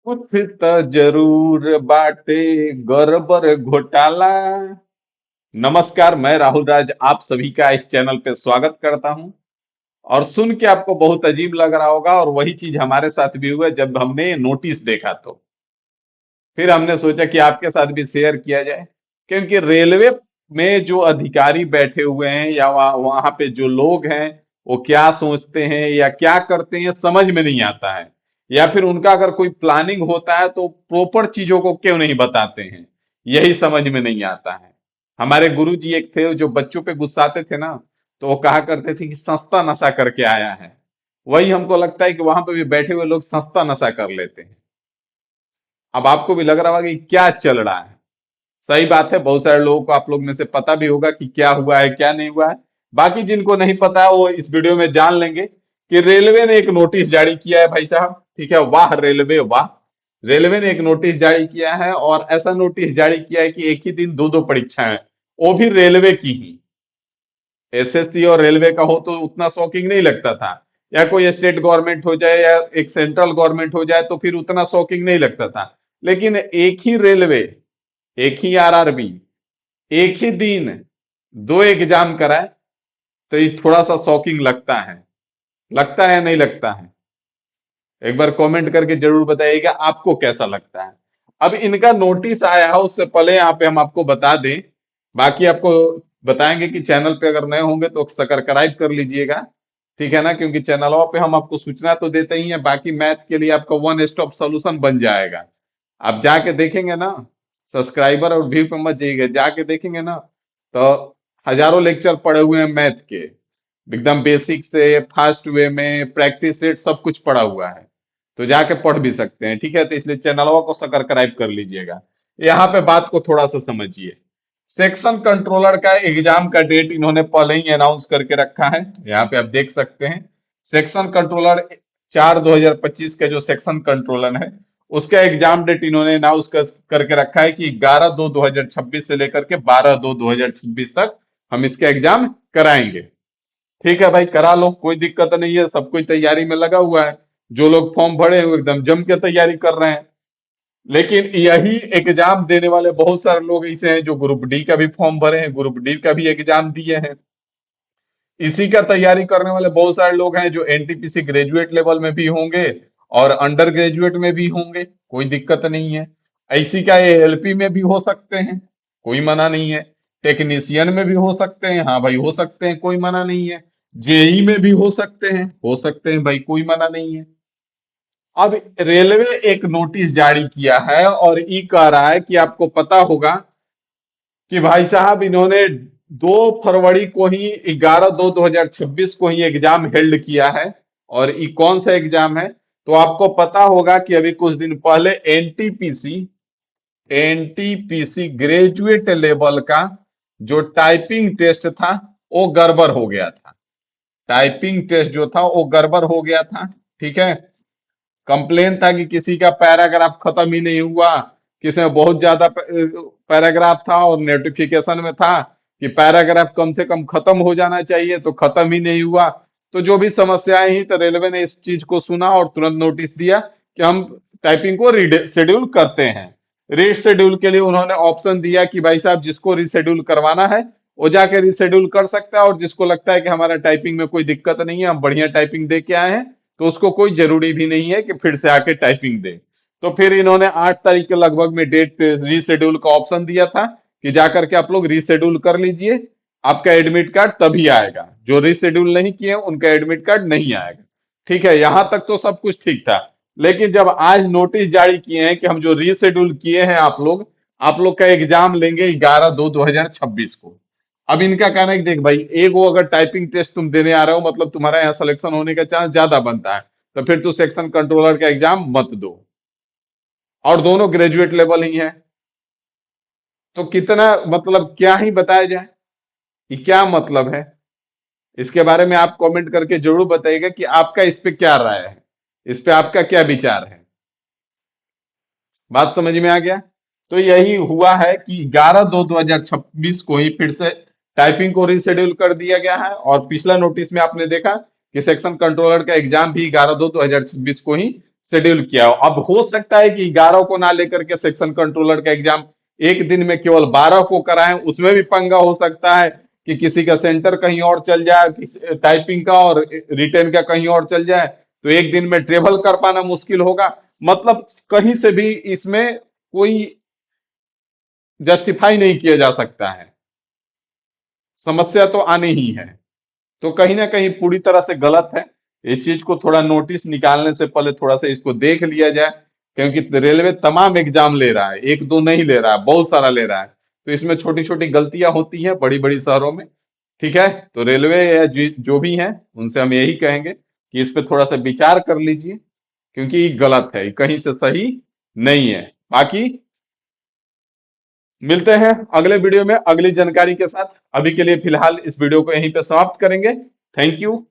कुछ त जरूर बाटे गड़बड़ घोटाला। नमस्कार, मैं राहुल राज आप सभी का इस चैनल पे स्वागत करता हूं। और सुन के आपको बहुत अजीब लग रहा होगा, और वही चीज हमारे साथ भी हुआ जब हमने नोटिस देखा। तो फिर हमने सोचा कि आपके साथ भी शेयर किया जाए, क्योंकि रेलवे में जो अधिकारी बैठे हुए हैं या वहां पे जो लोग हैं, वो क्या सोचते हैं या क्या करते हैं समझ में नहीं आता है। या फिर उनका अगर कोई प्लानिंग होता है तो प्रॉपर चीजों को क्यों नहीं बताते हैं, यही समझ में नहीं आता है। हमारे गुरुजी एक थे जो बच्चों पे गुस्साते थे ना, तो वो कहा करते थे कि सस्ता नशा करके आया है। वही हमको लगता है कि वहां पे भी बैठे हुए लोग सस्ता नशा कर लेते हैं। अब आपको भी लग रहा होगा कि क्या चल रहा है। सही बात है, बहुत सारे लोगों को आप लोग में से पता भी होगा कि क्या हुआ है क्या नहीं हुआ है। बाकी जिनको नहीं पता है वो इस वीडियो में जान लेंगे कि रेलवे ने एक नोटिस जारी किया है भाई साहब। ठीक है, वाह रेलवे वाह। रेलवे ने एक नोटिस जारी किया है, और ऐसा नोटिस जारी किया है कि एक ही दिन दो दो परीक्षाएं, वो भी रेलवे की ही। एसएससी और रेलवे का हो तो उतना शॉकिंग नहीं लगता था, या कोई स्टेट गवर्नमेंट हो जाए या एक सेंट्रल गवर्नमेंट हो जाए तो फिर उतना शॉकिंग नहीं लगता था। लेकिन एक ही रेलवे, एक ही आरआरबी, एक ही दिन दो एग्जाम कराए, तो ये थोड़ा सा शॉकिंग लगता है या नहीं लगता है? एक बार कमेंट करके जरूर बताइएगा आपको कैसा लगता है। अब इनका नोटिस आया है, उससे पहले यहाँ पे हम आपको बता दें, बाकी आपको बताएंगे कि चैनल पे अगर नए होंगे तो सब्सक्राइब कर लीजिएगा। ठीक है ना, क्योंकि चैनलों पे हम आपको सूचना तो देते ही हैं, बाकी मैथ के लिए आपका वन स्टॉप सोल्यूशन बन जाएगा। आप जाके देखेंगे ना, सब्सक्राइबर और व्यू पे मत जाइएगा, जाके देखेंगे ना तो हजारों लेक्चर पड़े हुए हैं मैथ के, एकदम बेसिक से फास्ट वे में प्रैक्टिस सेट सब कुछ पड़ा हुआ है। तो जाके पढ़ भी सकते हैं। ठीक है, तो इसलिए चैनलों को सब्सक्राइब कर लीजिएगा। यहाँ पे बात को थोड़ा सा समझिए। सेक्शन कंट्रोलर का एग्जाम का डेट इन्होंने पहले ही अनाउंस करके रखा है, यहाँ पे आप देख सकते हैं। सेक्शन कंट्रोलर 4/2025 का जो सेक्शन कंट्रोलर है, उसका एग्जाम डेट इन्होंने अनाउंस करके रखा है कि 11/2/2026 से लेकर के 12/2/2026 तक हम इसका एग्जाम कराएंगे। ठीक है भाई, करा लो, कोई दिक्कत नहीं है, सब कोई तैयारी में लगा हुआ है। जो लोग फॉर्म भरे हैं वो एकदम जम के तैयारी कर रहे हैं। लेकिन यही एग्जाम देने वाले बहुत सारे लोग ऐसे हैं जो ग्रुप डी का भी फॉर्म भरे हैं, ग्रुप डी का भी एग्जाम दिए हैं। इसी का तैयारी करने वाले बहुत सारे लोग हैं जो एनटीपीसी ग्रेजुएट लेवल में भी होंगे और अंडर ग्रेजुएट में भी होंगे, कोई दिक्कत नहीं है। ऐसी का एएलपी में भी हो सकते हैं, कोई मना नहीं है। टेक्नीशियन में भी हो सकते हैं, हाँ भाई हो सकते हैं, कोई मना नहीं है। जेई में भी हो सकते हैं भाई, कोई मना नहीं है। अब रेलवे एक नोटिस जारी किया है और ये कह रहा है कि आपको पता होगा कि भाई साहब इन्होंने 2 फरवरी को ही 11/2/2026 को ही एग्जाम हेल्ड किया है। और ये कौन सा एग्जाम है? तो आपको पता होगा कि अभी कुछ दिन पहले एनटीपीसी एनटीपीसी ग्रेजुएट लेवल का जो टाइपिंग टेस्ट था वो गड़बड़ हो गया था। टाइपिंग टेस्ट जो था वो गड़बड़ हो गया था। ठीक है, कंप्लेन था कि किसी का पैराग्राफ खत्म ही नहीं हुआ, किसी में बहुत ज्यादा पैराग्राफ था और नोटिफिकेशन में था कि पैराग्राफ कम से कम खत्म हो जाना चाहिए, तो खत्म ही नहीं हुआ। तो जो भी समस्याएं ही, तो रेलवे ने इस चीज को सुना और तुरंत नोटिस दिया कि हम टाइपिंग को रीशेड्यूल करते हैं। रीशेड्यूल के लिए उन्होंने ऑप्शन दिया कि भाई साहब जिसको रीशेड्यूल करवाना है वो जाके रीशेड्यूल कर सकता है, और जिसको लगता है कि हमारा टाइपिंग में कोई दिक्कत नहीं है, हम बढ़िया टाइपिंग दे के आए हैं, तो उसको कोई जरूरी भी नहीं है कि फिर से आके टाइपिंग दे। तो फिर इन्होंने 8 तारीख के लगभग में डेट रीशेड्यूल का ऑप्शन दिया था कि जाकर के आप लोग रीशेड्यूल कर लीजिए, आपका एडमिट कार्ड तभी आएगा। जो रीशेड्यूल नहीं किए उनका एडमिट कार्ड नहीं आएगा। ठीक है, यहां तक तो सब कुछ ठीक था। लेकिन जब आज नोटिस जारी किए हैं कि हम जो रीशेड्यूल किए हैं आप लोग का एग्जाम लेंगे 11/2/2026 को। अब इनका कहना है कि देख भाई, एक वो अगर टाइपिंग टेस्ट तुम देने आ रहे हो मतलब तुम्हारा यहाँ सिलेक्शन होने का चांस ज्यादा बनता है, तो फिर तू सेक्शन कंट्रोलर का एग्जाम मत दो। और दोनों ग्रेजुएट लेवल ही है, तो कितना मतलब क्या ही बताया जाए कि क्या मतलब है। इसके बारे में आप कमेंट करके जरूर बताइएगा कि आपका इस पे क्या राय है, इस पे आपका क्या विचार है। बात समझ में आ गया? तो यही हुआ है कि 11/2/2026 को ही फिर से टाइपिंग को रिशेड्यूल कर दिया गया है, और पिछला नोटिस में आपने देखा कि सेक्शन कंट्रोलर का एग्जाम भी 11/2/2026 को ही शेड्यूल किया हो। अब हो सकता है कि 11 को ना लेकर के सेक्शन कंट्रोलर का एग्जाम एक दिन में केवल 12 को कराएं, उसमें भी पंगा हो सकता है कि किसी का सेंटर कहीं और चल जाए, टाइपिंग का और रिटेन का कहीं और चल जाए, तो एक दिन में ट्रेवल कर पाना मुश्किल होगा। मतलब कहीं से भी इसमें कोई जस्टिफाई नहीं किया जा सकता है, समस्या तो आनी ही है। तो कहीं ना कहीं पूरी तरह से गलत है। इस चीज को थोड़ा नोटिस निकालने से पहले थोड़ा सा इसको देख लिया जाए, क्योंकि रेलवे तमाम एग्जाम ले रहा है, एक दो नहीं ले रहा है, बहुत सारा ले रहा है। तो इसमें छोटी छोटी गलतियां होती हैं बड़ी बड़ी शहरों में। ठीक है, तो रेलवे या जो भी हैं उनसे हम यही कहेंगे कि इस पे थोड़ा सा विचार कर लीजिए, क्योंकि ये गलत है, ये कहीं से सही नहीं है। बाकी मिलते हैं अगले वीडियो में अगली जानकारी के साथ। अभी के लिए फिलहाल इस वीडियो को यहीं पे समाप्त करेंगे। Thank you.